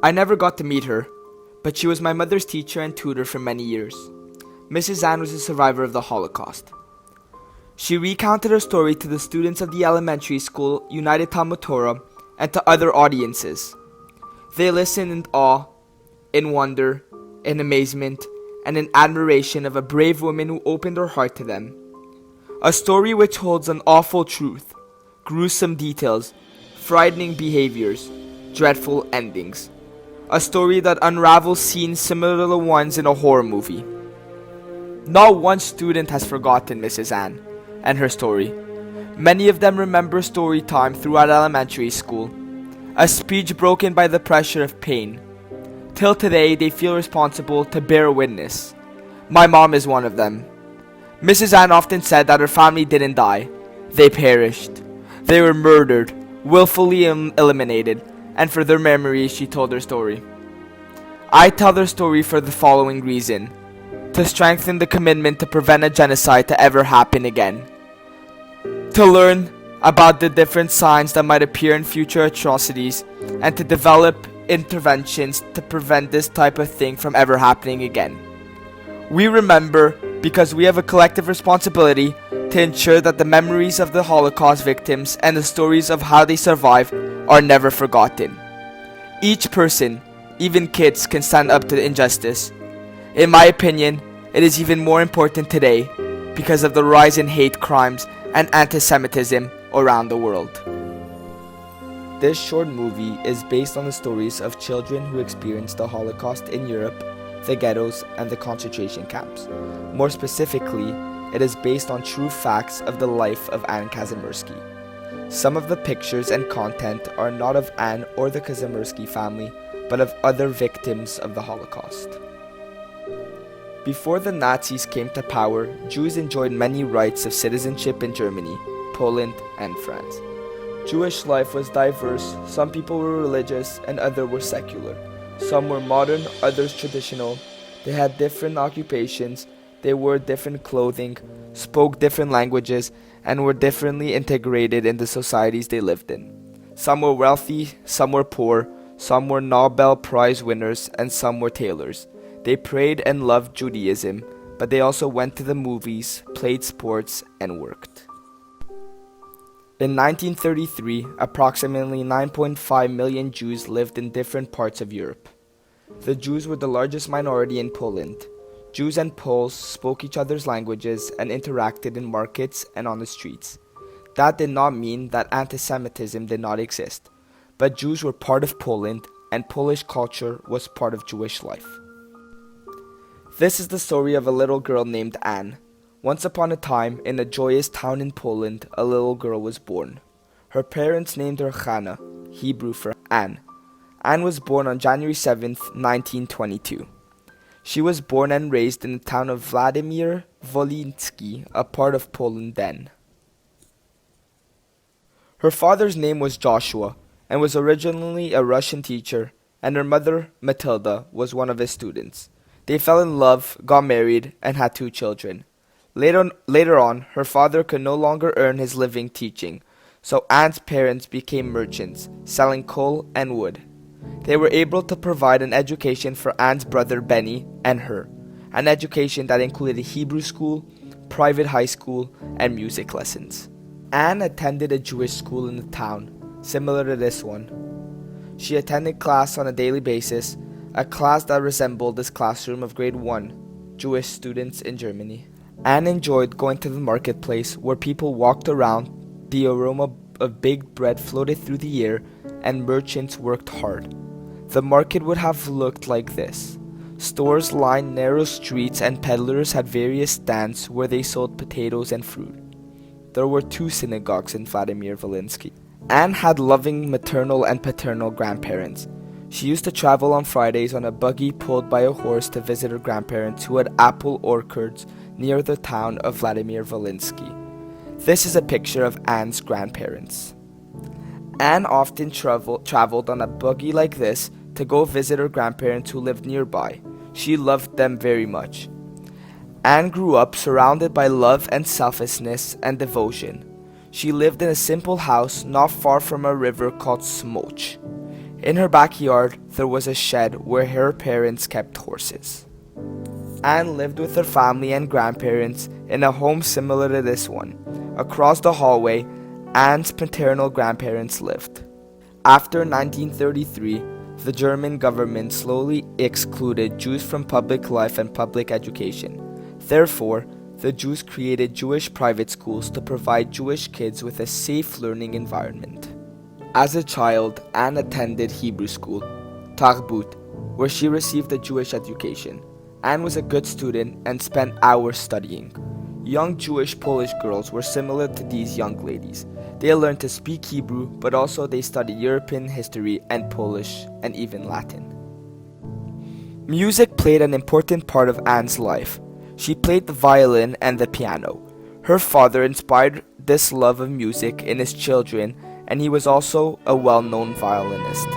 I never got to meet her, but she was my mother's teacher and tutor for many years. Mrs. Ann was a survivor of the Holocaust. She recounted her story to the students of the elementary school United Talmud Torah and to other audiences. They listened in awe, in wonder, in amazement, and in admiration of a brave woman who opened her heart to them. A story which holds an awful truth, gruesome details, frightening behaviors, dreadful endings. A story that unravels scenes similar to the ones in a horror movie. Not one student has forgotten Mrs. Ann and her story. Many of them remember story time throughout elementary school, a speech broken by the pressure of pain. Till today, they feel responsible to bear witness. My mom is one of them. Mrs. Ann often said that her family didn't die. They perished. They were murdered, willfully eliminated, and for their memories, she told her story. I tell their story for the following reason: to strengthen the commitment to prevent a genocide to ever happen again. To learn about the different signs that might appear in future atrocities, and to develop interventions to prevent this type of thing from ever happening again. We remember because we have a collective responsibility to ensure that the memories of the Holocaust victims and the stories of how they survived are never forgotten. Each person, even kids, can stand up to the injustice. In my opinion, it is even more important today because of the rise in hate crimes and anti-Semitism around the world. This short movie is based on the stories of children who experienced the Holocaust in Europe, the ghettos, and the concentration camps. More specifically, it is based on true facts of the life of Ann Kazimirski. Some of the pictures and content are not of Ann or the Kazimirski family, but of other victims of the Holocaust. Before the Nazis came to power, Jews enjoyed many rights of citizenship in Germany, Poland, and France. Jewish life was diverse. Some people were religious and others were secular. Some were modern, others traditional. They had different occupations, they wore different clothing, spoke different languages, and were differently integrated in the societies they lived in. Some were wealthy, some were poor, some were Nobel Prize winners, and some were tailors. They prayed and loved Judaism, but they also went to the movies, played sports, and worked. In 1933, approximately 9.5 million Jews lived in different parts of Europe. The Jews were the largest minority in Poland. Jews and Poles spoke each other's languages and interacted in markets and on the streets. That did not mean that anti-Semitism did not exist, but Jews were part of Poland and Polish culture was part of Jewish life. This is the story of a little girl named Ann. Once upon a time, in a joyous town in Poland, a little girl was born. Her parents named her Hannah, Hebrew for Ann. Ann was born on January 7th, 1922. She was born and raised in the town of Vladimir Wolinski, a part of Poland then. Her father's name was Joshua and was originally a Russian teacher, and her mother, Matilda, was one of his students. They fell in love, got married, and had 2 children. Later on, her father could no longer earn his living teaching, so Ann's parents became merchants, selling coal and wood. They were able to provide an education for Ann's brother Benny and her, an education that included Hebrew school, private high school, and music lessons. Ann attended a Jewish school in the town, similar to this one. She attended class on a daily basis, a class that resembled this classroom of grade 1 Jewish students in Germany. Ann enjoyed going to the marketplace where people walked around, the aroma of baked bread floated through the air, and merchants worked hard. The market would have looked like this. Stores lined narrow streets and peddlers had various stands where they sold potatoes and fruit. There were 2 synagogues in Vladimir Wolinski. Ann had loving maternal and paternal grandparents. She used to travel on Fridays on a buggy pulled by a horse to visit her grandparents who had apple orchards near the town of Vladimir Wolinski. This is a picture of Ann's grandparents. Ann often traveled on a buggy like this to go visit her grandparents who lived nearby. She loved them very much. Ann grew up surrounded by love and selflessness and devotion. She lived in a simple house not far from a river called Smoch. In her backyard, there was a shed where her parents kept horses. Anne lived with her family and grandparents in a home similar to this one. Across the hallway, Anne's paternal grandparents lived. After 1933, the German government slowly excluded Jews from public life and public education. Therefore, the Jews created Jewish private schools to provide Jewish kids with a safe learning environment. As a child, Anne attended Hebrew school, Tarbut, where she received a Jewish education. Anne was a good student and spent hours studying. Young Jewish Polish girls were similar to these young ladies. They learned to speak Hebrew, but also they studied European history and Polish and even Latin. Music played an important part of Anne's life. She played the violin and the piano. Her father inspired this love of music in his children, and he was also a well-known violinist.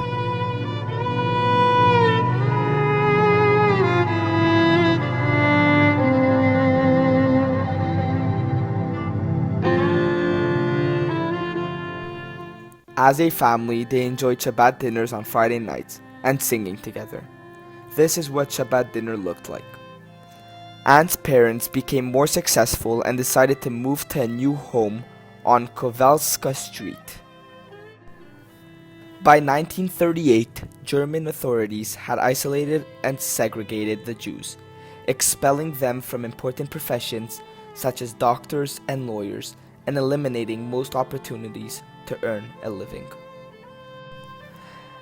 As a family, they enjoyed Shabbat dinners on Friday nights and singing together. This is what Shabbat dinner looked like. Anne's parents became more successful and decided to move to a new home on Kowalska Street. By 1938, German authorities had isolated and segregated the Jews, expelling them from important professions such as doctors and lawyers, and eliminating most opportunities to earn a living.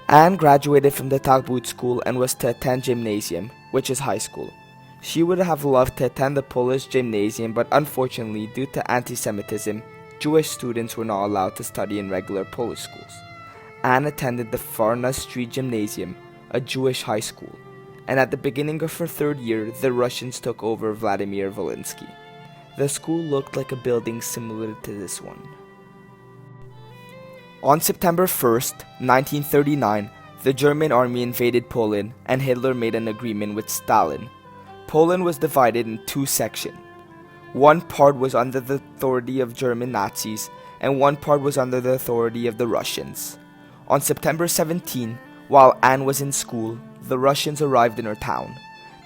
Anne graduated from the Tarbut school and was to attend gymnasium, which is high school. She would have loved to attend the Polish gymnasium, but unfortunately, due to anti-Semitism, Jewish students were not allowed to study in regular Polish schools. Anne attended the Farna Street Gymnasium, a Jewish high school, and at the beginning of her third year, the Russians took over Vladimir Volinsky. The school looked like a building similar to this one. On September 1st, 1939, the German army invaded Poland and Hitler made an agreement with Stalin. Poland was divided in two sections. One part was under the authority of German Nazis and one part was under the authority of the Russians. On September 17, while Anne was in school, the Russians arrived in her town.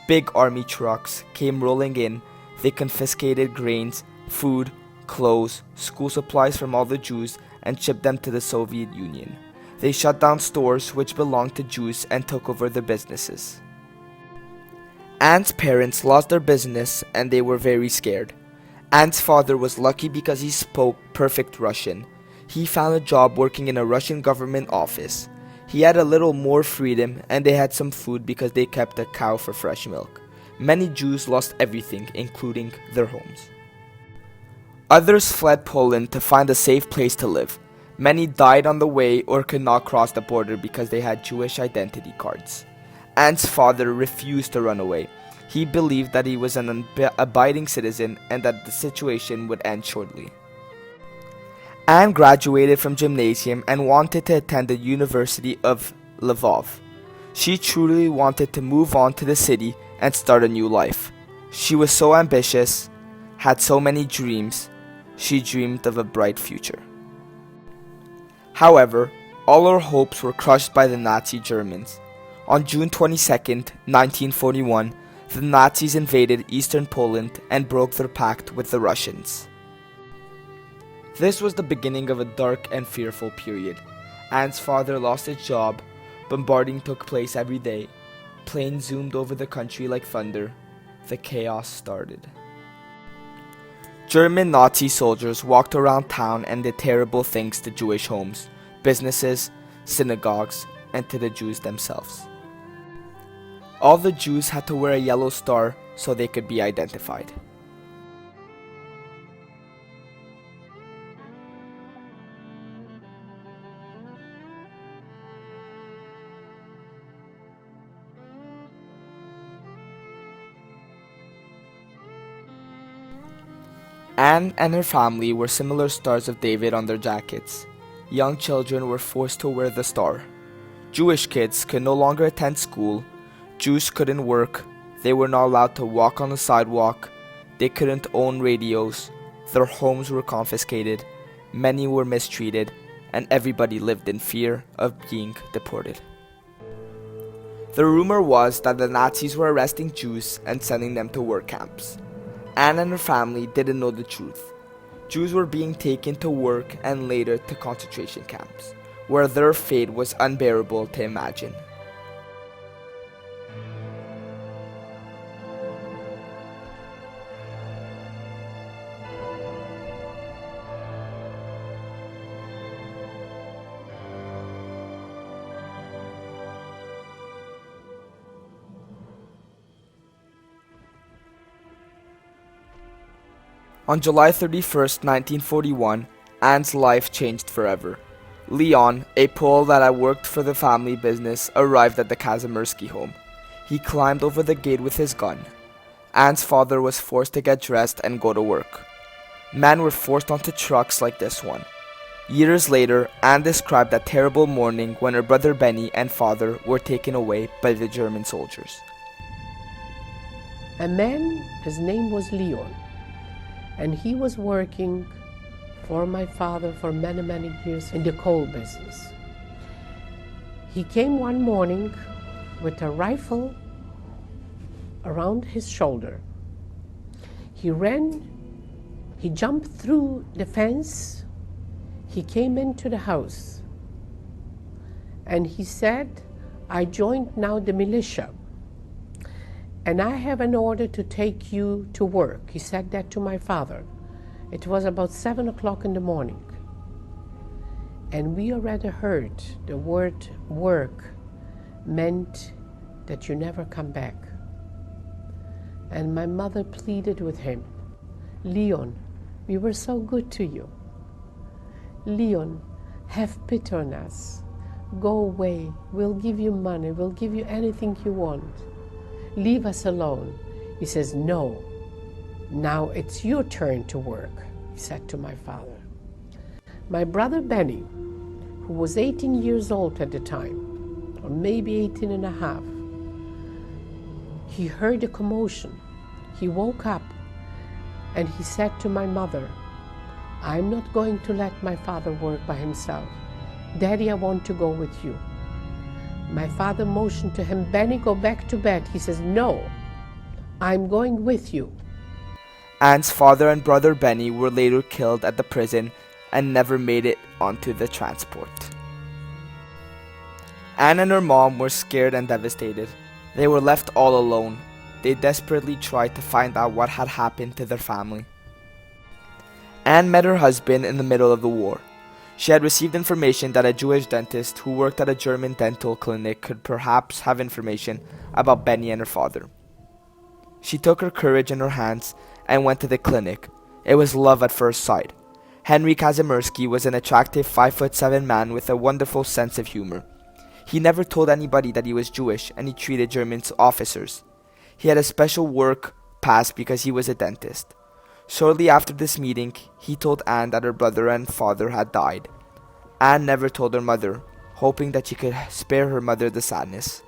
Big army trucks came rolling in. They confiscated grains, food, clothes, school supplies from all the Jews and shipped them to the Soviet Union. They shut down stores which belonged to Jews and took over their businesses. Anne's parents lost their business and they were very scared. Anne's father was lucky because he spoke perfect Russian. He found a job working in a Russian government office. He had a little more freedom and they had some food because they kept a cow for fresh milk. Many Jews lost everything, including their homes. Others fled Poland to find a safe place to live. Many died on the way or could not cross the border because they had Jewish identity cards. Anne's father refused to run away. He believed that he was an abiding citizen and that the situation would end shortly. Anne graduated from gymnasium and wanted to attend the University of Lvov. She truly wanted to move on to the city and start a new life. She was so ambitious, had so many dreams. She dreamed of a bright future. However, all her hopes were crushed by the Nazi Germans. On June 22, 1941, the Nazis invaded eastern Poland and broke their pact with the Russians. This was the beginning of a dark and fearful period. Anne's father lost his job. Bombarding took place every day. Planes zoomed over the country like thunder. The chaos started. German Nazi soldiers walked around town and did terrible things to Jewish homes, businesses, synagogues, and to the Jews themselves. All the Jews had to wear a yellow star so they could be identified. Anne and her family wore similar stars of David on their jackets. Young children were forced to wear the star. Jewish kids could no longer attend school. Jews couldn't work. They were not allowed to walk on the sidewalk. They couldn't own radios. Their homes were confiscated. Many were mistreated. and everybody lived in fear of being deported. The rumor was that the Nazis were arresting Jews and sending them to work camps. Anne and her family didn't know the truth. Jews were being taken to work and later to concentration camps, where their fate was unbearable to imagine. On July 31st, 1941, Anne's life changed forever. Leon, a Pole that had worked for the family business, arrived at the Kazimirski home. He climbed over the gate with his gun. Anne's father was forced to get dressed and go to work. Men were forced onto trucks like this one. Years later, Anne described that terrible morning when her brother Benny and father were taken away by the German soldiers. A man, his name was Leon, and he was working for my father for many, many years in the coal business. He came one morning with a rifle around his shoulder. He ran, he jumped through the fence, he came into the house, and he said, "I joined now the militia, and I have an order to take you to work." He said that to my father. It was about 7 o'clock in the morning. And we already heard the word work meant that you never come back. And my mother pleaded with him, "Leon, we were so good to you. Leon, have pity on us. Go away. We'll give you money. We'll give you anything you want. Leave us alone." He says, "No, now it's your turn to work," he said to my father. My brother Benny, who was 18 years old at the time, or maybe 18 and a half, he heard a commotion. He woke up and he said to my mother, "I'm not going to let my father work by himself. Daddy, I want to go with you." My father motioned to him, "Benny, go back to bed." He says, "No, I'm going with you." Anne's father and brother Benny were later killed at the prison and never made it onto the transport. Anne and her mom were scared and devastated. They were left all alone. They desperately tried to find out what had happened to their family. Anne met her husband in the middle of the war. She had received information that a Jewish dentist who worked at a German dental clinic could perhaps have information about Benny and her father. She took her courage in her hands and went to the clinic. It was love at first sight. Henry Kazimirski was an attractive 5'7" man with a wonderful sense of humor. He never told anybody that he was Jewish, and he treated German officers. He had a special work pass because he was a dentist. Shortly after this meeting, he told Anne that her brother and father had died. Anne never told her mother, hoping that she could spare her mother the sadness.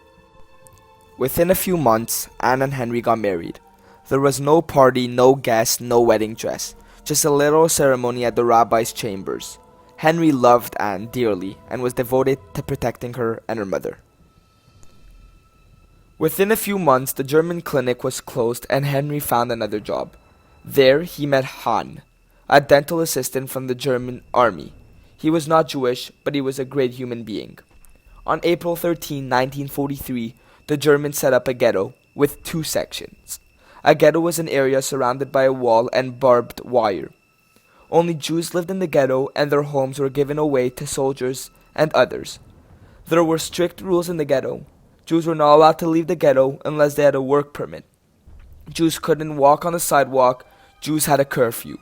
Within a few months, Anne and Henry got married. There was no party, no guests, no wedding dress, just a little ceremony at the rabbi's chambers. Henry loved Anne dearly and was devoted to protecting her and her mother. Within a few months, the German clinic was closed and Henry found another job. There, he met Hahn, a dental assistant from the German army. He was not Jewish, but he was a great human being. On April 13, 1943, the Germans set up a ghetto with 2 sections. A ghetto was an area surrounded by a wall and barbed wire. Only Jews lived in the ghetto, and their homes were given away to soldiers and others. There were strict rules in the ghetto. Jews were not allowed to leave the ghetto unless they had a work permit. Jews couldn't walk on the sidewalk. Jews had a curfew.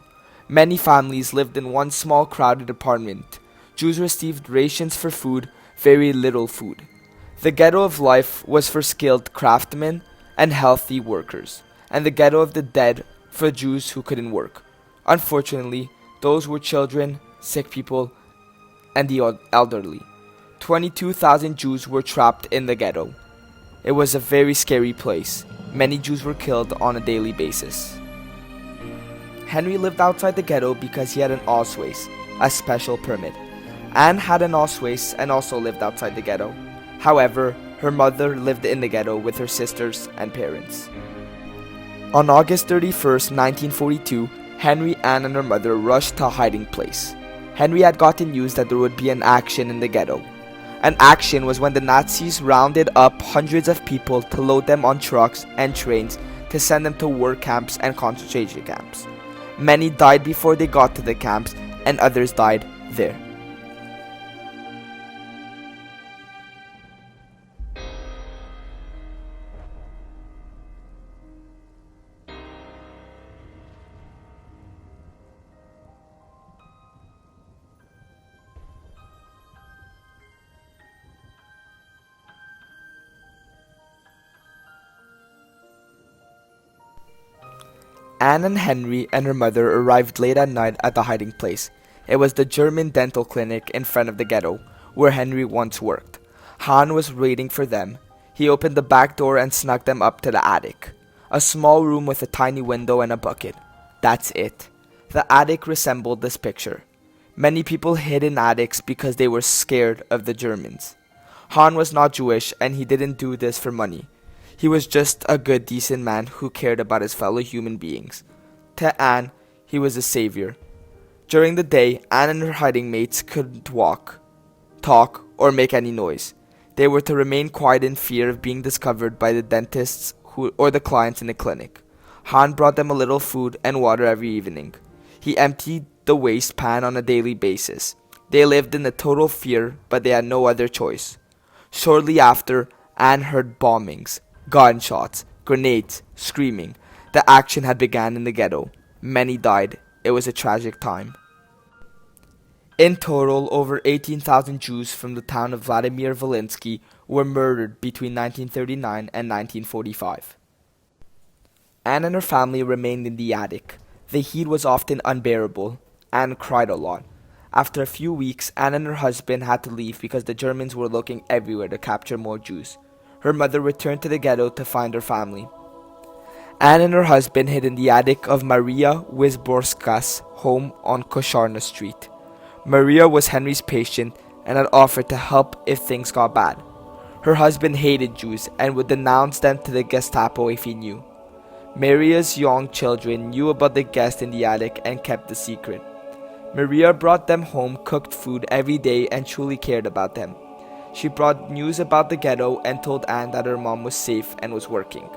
Many families lived in one small crowded apartment. Jews received rations for food, very little food. The ghetto of life was for skilled craftsmen and healthy workers, and the ghetto of the dead for Jews who couldn't work. Unfortunately, those were children, sick people, and the elderly. 22,000 Jews were trapped in the ghetto. It was a very scary place. Many Jews were killed on a daily basis. Henry lived outside the ghetto because he had an Ausweis, a special permit. Anne had an Osweis and also lived outside the ghetto. However, her mother lived in the ghetto with her sisters and parents. On August 31st, 1942, Henry, Anne, and her mother rushed to a hiding place. Henry had gotten news that there would be an action in the ghetto. An action was when the Nazis rounded up hundreds of people to load them on trucks and trains to send them to work camps and concentration camps. Many died before they got to the camps, and others died there. Anne and Henry and her mother arrived late at night at the hiding place. It was the German dental clinic in front of the ghetto, where Henry once worked. Han was waiting for them. He opened the back door and snuck them up to the attic. A small room with a tiny window and a bucket. That's it. The attic resembled this picture. Many people hid in attics because they were scared of the Germans. Han was not Jewish, and he didn't do this for money. He was just a good, decent man who cared about his fellow human beings. To Anne, he was a savior. During the day, Anne and her hiding mates couldn't walk, talk, or make any noise. They were to remain quiet in fear of being discovered by the dentists or the clients in the clinic. Han brought them a little food and water every evening. He emptied the waste pan on a daily basis. They lived in a total fear, but they had no other choice. Shortly after, Anne heard bombings, gunshots, grenades, screaming. The action had begun in the ghetto. Many died. It was a tragic time. In total, over 18,000 Jews from the town of Vladimir Volinsky were murdered between 1939 and 1945. Anne and her family remained in the attic. The heat was often unbearable. Anne cried a lot. After a few weeks, Anne and her husband had to leave because the Germans were looking everywhere to capture more Jews. Her mother returned to the ghetto to find her family. Anne and her husband hid in the attic of Maria Wisborska's home on Kosharna Street. Maria was Henry's patient and had offered to help if things got bad. Her husband hated Jews and would denounce them to the Gestapo if he knew. Maria's young children knew about the guest in the attic and kept the secret. Maria brought them home cooked food every day and truly cared about them. She brought news about the ghetto and told Anne that her mom was safe and was working.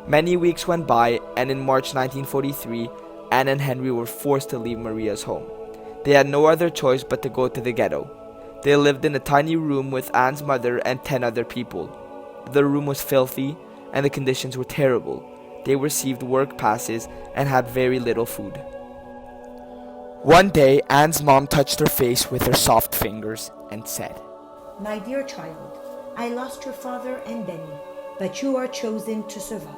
Many weeks went by, and in March 1943, Anne and Henry were forced to leave Maria's home. They had no other choice but to go to the ghetto. They lived in a tiny room with Anne's mother and 10 other people. The room was filthy, and the conditions were terrible. They received work passes and had very little food. One day, Anne's mom touched her face with her soft fingers and said, "My dear child, I lost your father and Benny, but you are chosen to survive.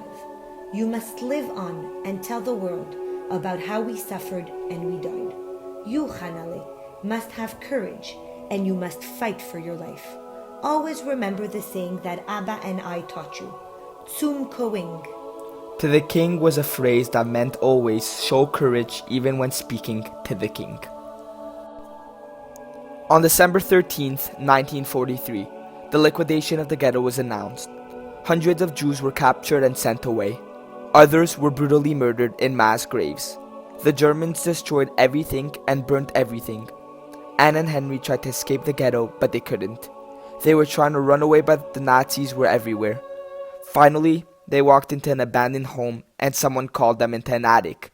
You must live on and tell the world about how we suffered and we died. You, Hanale, must have courage and you must fight for your life. Always remember the saying that Abba and I taught you, Tsum Koing." To the king was a phrase that meant always show courage even when speaking to the king. On December 13th, 1943, the liquidation of the ghetto was announced. Hundreds of Jews were captured and sent away. Others were brutally murdered in mass graves. The Germans destroyed everything and burnt everything. Anne and Henry tried to escape the ghetto, but they couldn't. They were trying to run away, but the Nazis were everywhere. Finally, they walked into an abandoned home and someone called them into an attic.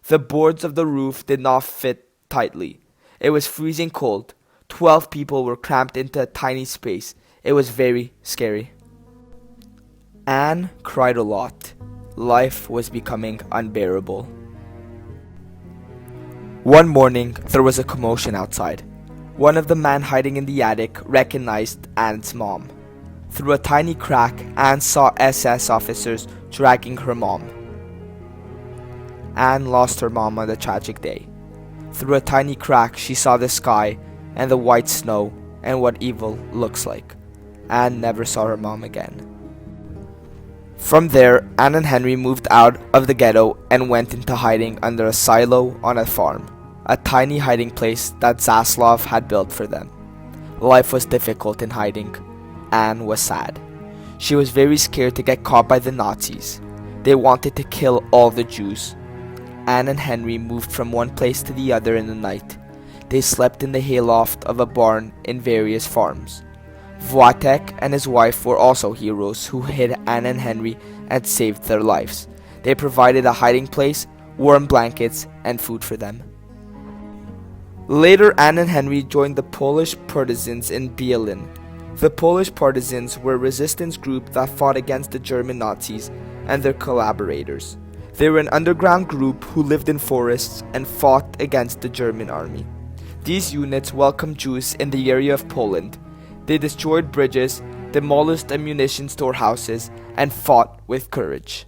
The boards of the roof did not fit tightly. It was freezing cold. 12 people were cramped into a tiny space. It was very scary. Anne cried a lot. Life was becoming unbearable. One morning, there was a commotion outside. One of the men hiding in the attic recognized Anne's mom. Through a tiny crack, Anne saw SS officers dragging her mom. Anne lost her mom on the tragic day. Through a tiny crack, she saw the sky and the white snow and what evil looks like. Anne never saw her mom again. From there, Anne and Henry moved out of the ghetto and went into hiding under a silo on a farm. a tiny hiding place that Zaslav had built for them. Life was difficult in hiding. Anne was sad. She was very scared to get caught by the Nazis. They wanted to kill all the Jews. Anne and Henry moved from one place to the other in the night. They slept in the hayloft of a barn in various farms. Wojtek and his wife were also heroes who hid Anne and Henry and saved their lives. They provided a hiding place, warm blankets, and food for them. Later, Anne and Henry joined the Polish partisans in Bielin. The Polish partisans were a resistance group that fought against the German Nazis and their collaborators. They were an underground group who lived in forests and fought against the German army. These units welcomed Jews in the area of Poland. They destroyed bridges, demolished ammunition storehouses, and fought with courage.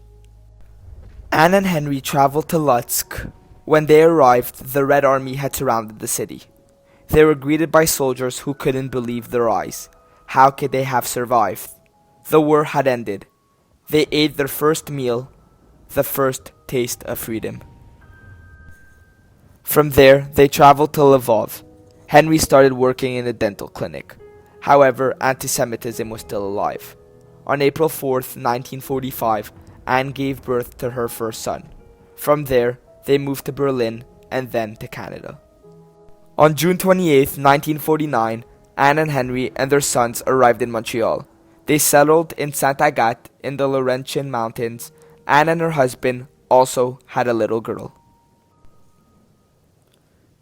Anne and Henry traveled to Lutsk. When they arrived, the Red Army had surrounded the city. They were greeted by soldiers who couldn't believe their eyes. How could they have survived? The war had ended. They ate their first meal, the first taste of freedom. From there, they traveled to Lvov. Henry started working in a dental clinic. However, anti-Semitism was still alive. On April 4th, 1945, Anne gave birth to her first son. From there, they moved to Berlin and then to Canada. On June 28th, 1949, Anne and Henry and their sons arrived in Montreal. They settled in Saint Agathe in the Laurentian Mountains. Anne and her husband also had a little girl.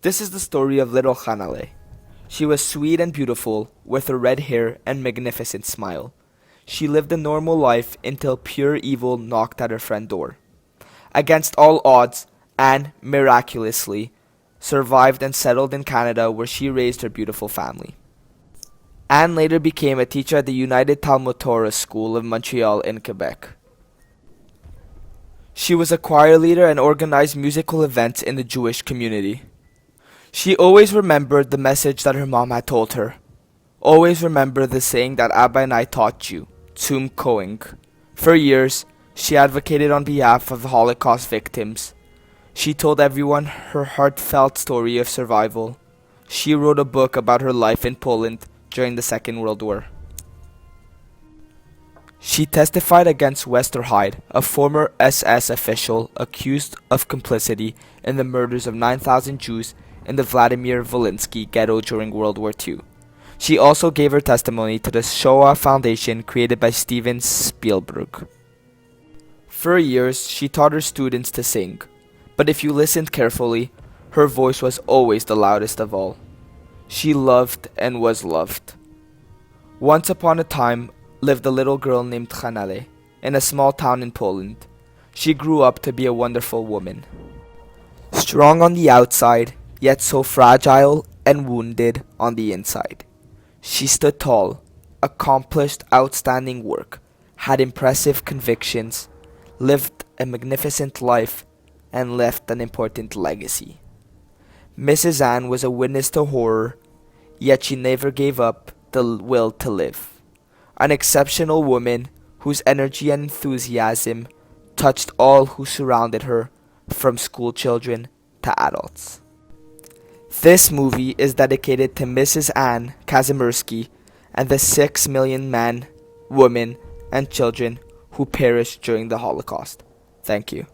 This is the story of little Hanale. She was sweet and beautiful, with her red hair and magnificent smile. She lived a normal life until pure evil knocked at her front door. Against all odds, Anne miraculously survived and settled in Canada, where she raised her beautiful family. Anne later became a teacher at the United Talmud Torah School of Montreal in Quebec. She was a choir leader and organized musical events in the Jewish community. She always remembered the message that her mom had told her. Always remember the saying that Abba and I taught you, Zum Koing. For years, she advocated on behalf of the Holocaust victims. She told everyone her heartfelt story of survival. She wrote a book about her life in Poland during the Second World War. She testified against Westerheide, a former SS official accused of complicity in the murders of 9,000 Jews in the Vladimir Volinsky ghetto during World War II. She also gave her testimony to the Shoah Foundation created by Steven Spielberg. For years, she taught her students to sing, but if you listened carefully, her voice was always the loudest of all. She loved and was loved. Once upon a time lived a little girl named Hanale in a small town in Poland. She grew up to be a wonderful woman. Strong on the outside, yet so fragile and wounded on the inside. She stood tall, accomplished outstanding work, had impressive convictions, lived a magnificent life, and left an important legacy. Mrs. Anne was a witness to horror, yet she never gave up the will to live. An exceptional woman whose energy and enthusiasm touched all who surrounded her, from school children to adults. This movie is dedicated to Mrs. Anne Kazimirski and the 6 million men, women, and children who perished during the Holocaust. Thank you.